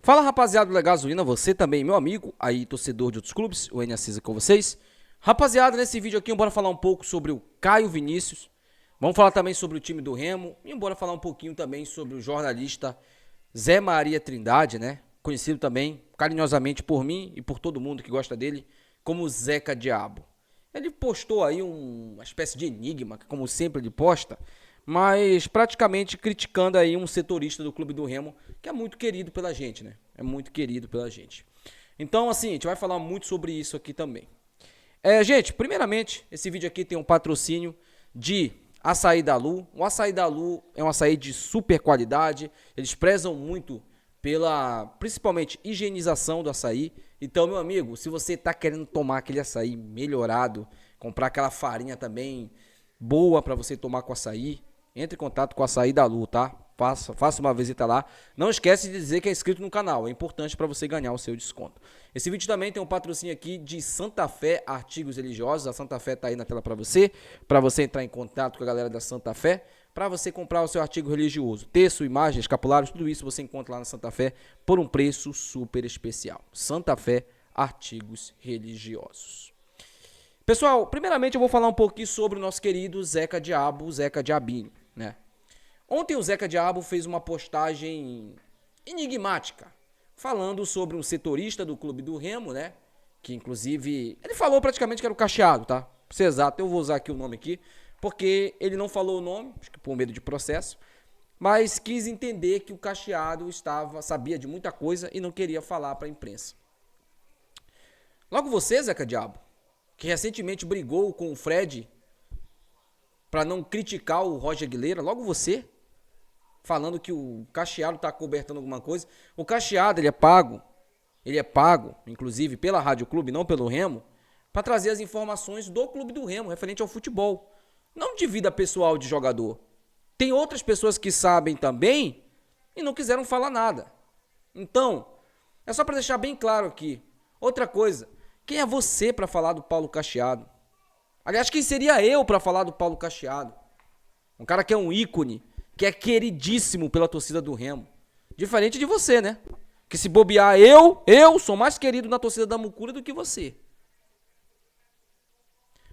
Fala, rapaziada do Legal Gasolina, você também, meu amigo, aí torcedor de outros clubes, o N Assis com vocês. Rapaziada, nesse vídeo aqui, bora falar um pouco sobre o Caio Vinícius. Vamos falar também sobre o time do Remo e bora falar um pouquinho também sobre o jornalista Zé Maria Trindade, né? Conhecido também carinhosamente por mim e por todo mundo que gosta dele como Zeca Diabo. Ele postou aí uma espécie de enigma, como sempre ele posta, mas praticamente criticando aí um setorista do Clube do Remo, que é muito querido pela gente, né? É muito querido pela gente. Então, assim, a gente vai falar muito sobre isso aqui também. Gente, primeiramente, esse vídeo aqui tem um patrocínio de Açaí da Lu. O Açaí da Lu é um açaí de super qualidade, eles prezam muito pela, principalmente, higienização do açaí. Então, meu amigo, se você está querendo tomar aquele açaí melhorado, comprar aquela farinha também boa para você tomar com açaí, entre em contato com o Açaí da Lu, tá? Faça uma visita lá. Não esquece de dizer que é inscrito no canal, é importante para você ganhar o seu desconto. Esse vídeo também tem um patrocínio aqui de Santa Fé Artigos Religiosos. A Santa Fé tá aí na tela para você entrar em contato com a galera da Santa Fé, para você comprar o seu artigo religioso. Terço, imagens, escapulários, tudo isso você encontra lá na Santa Fé por um preço super especial. Santa Fé Artigos Religiosos. Pessoal, primeiramente eu vou falar um pouquinho sobre o nosso querido Zeca Diabo, Zeca Diabinho, né? Ontem o Zeca Diabo fez uma postagem enigmática, falando sobre um setorista do Clube do Remo, né? Que inclusive, ele falou praticamente que era o Cacheado, tá? Pra ser exato, eu vou usar aqui o nome aqui, porque ele não falou o nome, acho que por medo de processo, mas quis entender que o Cacheado sabia de muita coisa e não queria falar para a imprensa. Logo você, Zeca Diabo, que recentemente brigou com o Fred para não criticar o Roger Guilherme, logo você, falando que o Cacheado está cobertando alguma coisa. O Cacheado, ele é pago, inclusive pela Rádio Clube, não pelo Remo, para trazer as informações do Clube do Remo, referente ao futebol. Não de vida pessoal de jogador. Tem outras pessoas que sabem também e não quiseram falar nada. Então, é só para deixar bem claro aqui. Outra coisa, quem é você para falar do Paulo Cacheado? Aliás, quem seria eu para falar do Paulo Cacheado? Um cara que é um ícone, que é queridíssimo pela torcida do Remo. Diferente de você, né? Que se bobear, eu sou mais querido na torcida da Mucura do que você.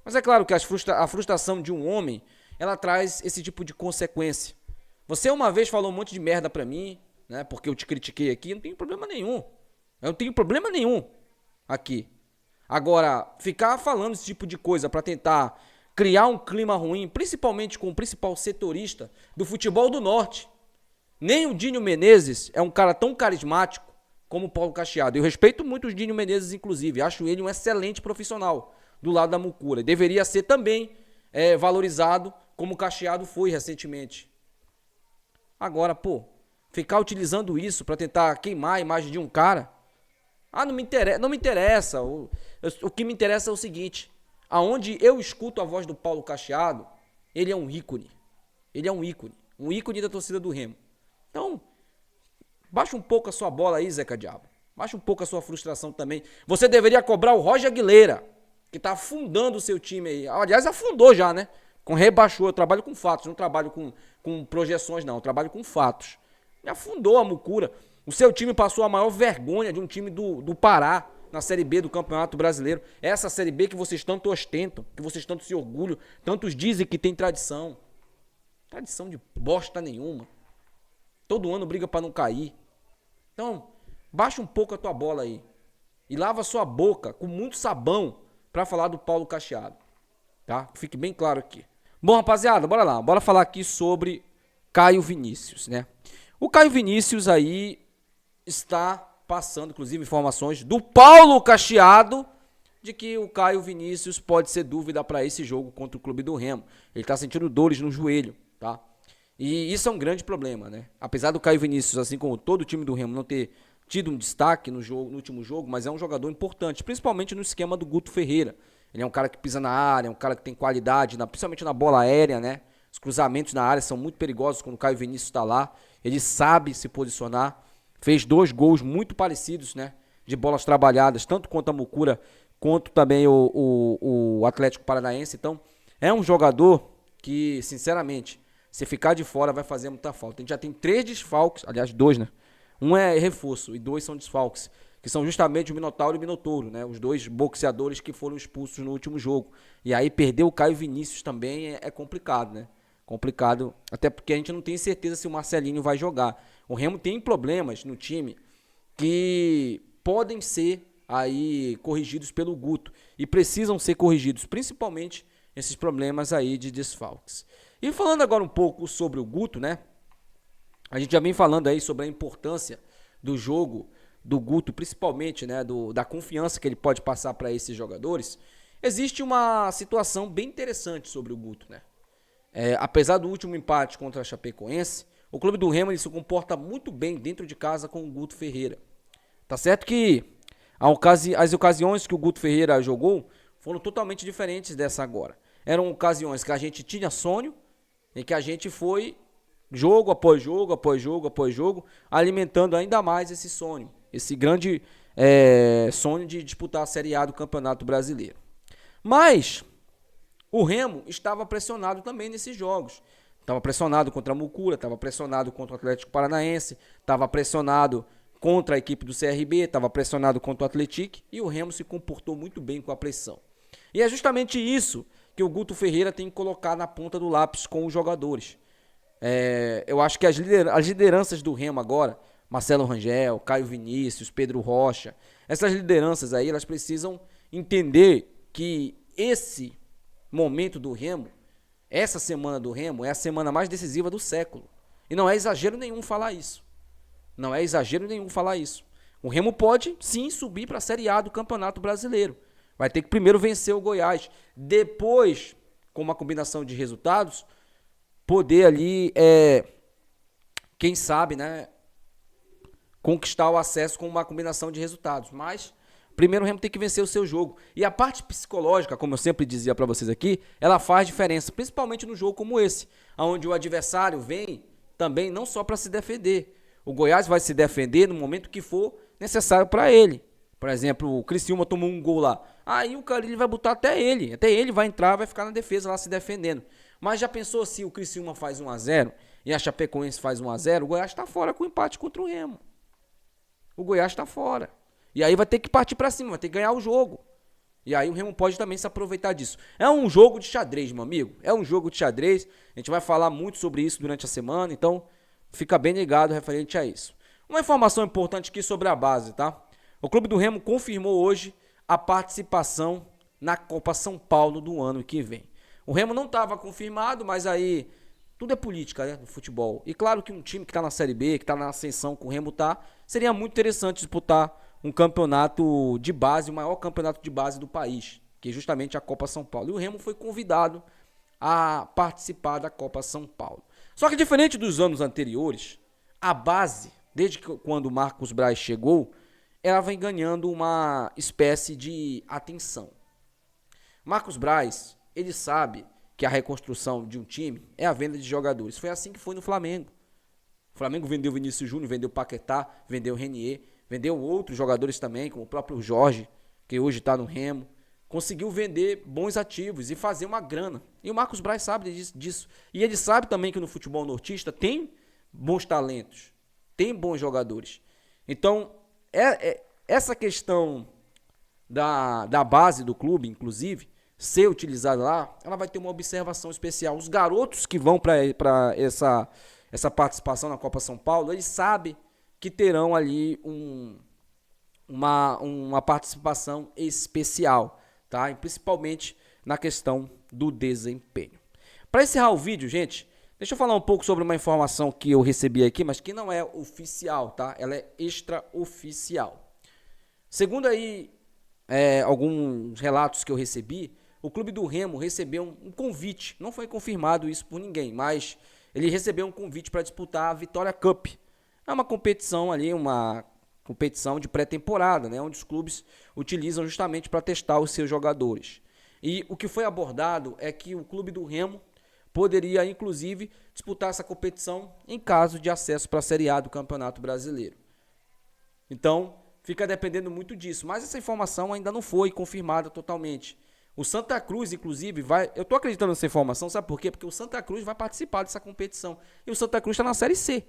Mas é claro que a frustração de um homem, ela traz esse tipo de consequência. Você uma vez falou um monte de merda pra mim, né? Porque eu te critiquei aqui, não tem problema nenhum. Eu não tenho problema nenhum aqui. Agora, ficar falando esse tipo de coisa para tentar criar um clima ruim, principalmente com o principal setorista do futebol do Norte. Nem o Dinho Menezes é um cara tão carismático como o Paulo Cacheado. Eu respeito muito o Dinho Menezes, inclusive. Acho ele um excelente profissional do lado da Mucura. Deveria ser também valorizado como o Cacheado foi recentemente. Agora, ficar utilizando isso para tentar queimar a imagem de um cara... não me interessa. O que me interessa é o seguinte: aonde eu escuto a voz do Paulo Cacheado, ele é um ícone. Ele é um ícone da torcida do Remo. Então, baixa um pouco a sua bola aí, Zeca Diabo. Baixa um pouco a sua frustração também. Você deveria cobrar o Roger Guilherme, que tá afundando o seu time aí. Aliás, afundou já, né? Rebaixou. Eu trabalho com fatos, não trabalho com projeções, não. Eu trabalho com fatos. E afundou a Mucura. O seu time passou a maior vergonha de um time do Pará na Série B do Campeonato Brasileiro. Essa Série B que vocês tanto ostentam, que vocês tanto se orgulham, tantos dizem que tem tradição. Tradição de bosta nenhuma. Todo ano briga para não cair. Então, baixa um pouco a tua bola aí. E lava sua boca com muito sabão para falar do Paulo Cacheado. Tá? Fique bem claro aqui. Bom, rapaziada, bora lá. Bora falar aqui sobre Caio Vinícius, né? O Caio Vinícius aí está passando, inclusive, informações do Paulo Cacheado de que o Caio Vinícius pode ser dúvida para esse jogo contra o Clube do Remo. Ele está sentindo dores no joelho, tá? E isso é um grande problema, né? Apesar do Caio Vinícius, assim como todo o time do Remo, não ter tido um destaque no último jogo, mas é um jogador importante, principalmente no esquema do Guto Ferreira. Ele é um cara que pisa na área, é um cara que tem qualidade, principalmente na bola aérea, né? Os cruzamentos na área são muito perigosos quando o Caio Vinícius está lá. Ele sabe se posicionar. Fez 2 gols muito parecidos, né? De bolas trabalhadas, tanto contra a Mucura, quanto também o Atlético Paranaense. Então, é um jogador que, sinceramente, se ficar de fora, vai fazer muita falta. A gente já tem 3 desfalques, aliás, 2, né? Um é reforço e 2 são desfalques, que são justamente o Minotauro e o Minotouro, né? Os 2 boxeadores que foram expulsos no último jogo. E aí perder o Caio Vinícius também é complicado, né? Complicado, até porque a gente não tem certeza se o Marcelinho vai jogar. O Remo tem problemas no time que podem ser aí corrigidos pelo Guto e precisam ser corrigidos, principalmente esses problemas aí de desfalques. E falando agora um pouco sobre o Guto, né? A gente já vem falando aí sobre a importância do jogo do Guto, principalmente, né, da confiança que ele pode passar para esses jogadores. Existe uma situação bem interessante sobre o Guto, né? Apesar do último empate contra a Chapecoense, o clube do Remo ele se comporta muito bem dentro de casa com o Guto Ferreira. Tá certo que as ocasiões que o Guto Ferreira jogou foram totalmente diferentes dessa agora. Eram ocasiões que a gente tinha sonho e que a gente foi jogo após jogo, após jogo, após jogo, alimentando ainda mais esse sonho, esse grande sonho de disputar a Série A do Campeonato Brasileiro. Mas o Remo estava pressionado também nesses jogos. Estava pressionado contra a Mucura, estava pressionado contra o Atlético Paranaense, estava pressionado contra a equipe do CRB, estava pressionado contra o Atlético e o Remo se comportou muito bem com a pressão. E é justamente isso que o Guto Ferreira tem que colocar na ponta do lápis com os jogadores. Eu acho que as lideranças do Remo agora, Marcelo Rangel, Caio Vinícius, Pedro Rocha, essas lideranças aí, elas precisam entender que esse momento do Remo, essa semana do Remo, é a semana mais decisiva do século. E não é exagero nenhum falar isso. Não é exagero nenhum falar isso. O Remo pode, sim, subir para a Série A do Campeonato Brasileiro. Vai ter que primeiro vencer o Goiás. Depois, com uma combinação de resultados, poder ali, quem sabe, né, conquistar o acesso com uma combinação de resultados. Mas primeiro o Remo tem que vencer o seu jogo. E a parte psicológica, como eu sempre dizia para vocês aqui, ela faz diferença, principalmente no jogo como esse, onde o adversário vem também não só para se defender. O Goiás vai se defender no momento que for necessário para ele. Por exemplo, o Criciúma tomou um gol lá. Aí o Carille vai botar até ele vai entrar, vai ficar na defesa lá se defendendo. Mas já pensou se o Criciúma faz 1-0 e a Chapecoense faz 1-0, o Goiás está fora com o empate contra o Remo. O Goiás está fora. E aí vai ter que partir para cima, vai ter que ganhar o jogo. E aí o Remo pode também se aproveitar disso. É um jogo de xadrez, meu amigo. É um jogo de xadrez. A gente vai falar muito sobre isso durante a semana, então fica bem ligado referente a isso. Uma informação importante aqui sobre a base, tá? O Clube do Remo confirmou hoje a participação na Copa São Paulo do ano que vem. O Remo não estava confirmado, mas aí tudo é política, né, no futebol. E claro que um time que está na Série B, que está na ascensão que o Remo tá, seria muito interessante disputar um campeonato de base, o maior campeonato de base do país, que é justamente a Copa São Paulo. E o Remo foi convidado a participar da Copa São Paulo. Só que diferente dos anos anteriores, a base, desde quando o Marcos Braz chegou, ela vem ganhando uma espécie de atenção. Marcos Braz, ele sabe que a reconstrução de um time é a venda de jogadores. Foi assim que foi no Flamengo. O Flamengo vendeu Vinícius Júnior, vendeu Paquetá, vendeu Renier, vendeu outros jogadores também, como o próprio Jorge, que hoje está no Remo. Conseguiu vender bons ativos e fazer uma grana. E o Marcos Braz sabe disso. E ele sabe também que no futebol nortista tem bons talentos, tem bons jogadores. Então, essa questão da base do clube, inclusive, ser utilizada lá, ela vai ter uma observação especial. Os garotos que vão para essa participação na Copa São Paulo, eles sabem que terão ali uma participação especial, tá? E principalmente na questão do desempenho. Para encerrar o vídeo, gente, deixa eu falar um pouco sobre uma informação que eu recebi aqui, mas que não é oficial, tá? Ela é extraoficial. Segundo aí alguns relatos que eu recebi, o Clube do Remo recebeu um convite, não foi confirmado isso por ninguém, mas ele recebeu um convite para disputar a Vitória Cup. É uma competição ali, uma competição de pré-temporada, né, onde os clubes utilizam justamente para testar os seus jogadores. E o que foi abordado é que o Clube do Remo poderia, inclusive, disputar essa competição em caso de acesso para a Série A do Campeonato Brasileiro. Então, fica dependendo muito disso, mas essa informação ainda não foi confirmada totalmente. O Santa Cruz, inclusive, vai... Eu estou acreditando nessa informação, sabe por quê? Porque o Santa Cruz vai participar dessa competição. E o Santa Cruz está na Série C.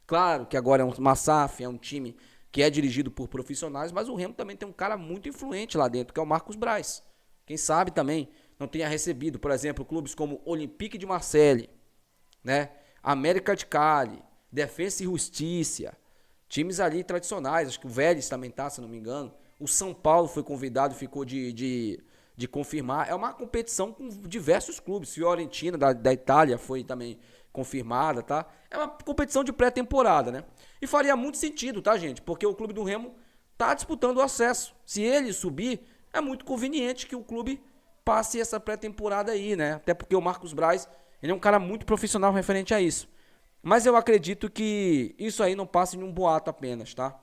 Claro que agora é uma SAF, é um time que é dirigido por profissionais, mas o Remo também tem um cara muito influente lá dentro, que é o Marcos Braz. Quem sabe também não tenha recebido, por exemplo, clubes como Olympique de Marseille, né? América de Cali, Defensa e Justiça, times ali tradicionais, acho que o Vélez também tá, se não me engano. O São Paulo foi convidado, ficou de confirmar. É uma competição com diversos clubes. Fiorentina, da Itália, foi também confirmada, tá? É uma competição de pré-temporada, né? E faria muito sentido, tá, gente? Porque o clube do Remo tá disputando o acesso. Se ele subir, é muito conveniente que o clube passe essa pré-temporada aí, né? Até porque o Marcos Braz, ele é um cara muito profissional referente a isso. Mas eu acredito que isso aí não passe em um boato apenas, tá?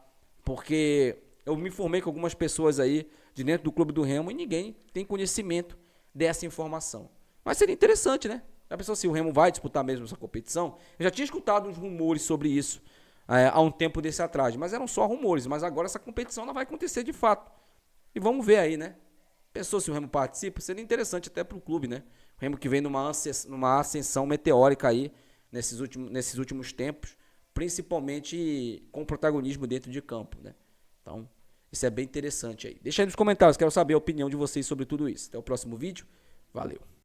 Porque eu me informei com algumas pessoas aí de dentro do Clube do Remo e ninguém tem conhecimento dessa informação. Mas seria interessante, né? Já pensou se o Remo vai disputar mesmo essa competição? Eu já tinha escutado uns rumores sobre isso há um tempo desse atrás, mas eram só rumores. Mas agora essa competição não vai acontecer de fato. E vamos ver aí, né? Pensou se o Remo participa? Seria interessante até para o clube, né? O Remo que vem numa ascensão meteórica aí nesses últimos tempos, principalmente com protagonismo dentro de campo, né? Então, isso é bem interessante aí. Deixa aí nos comentários, quero saber a opinião de vocês sobre tudo isso. Até o próximo vídeo. Valeu!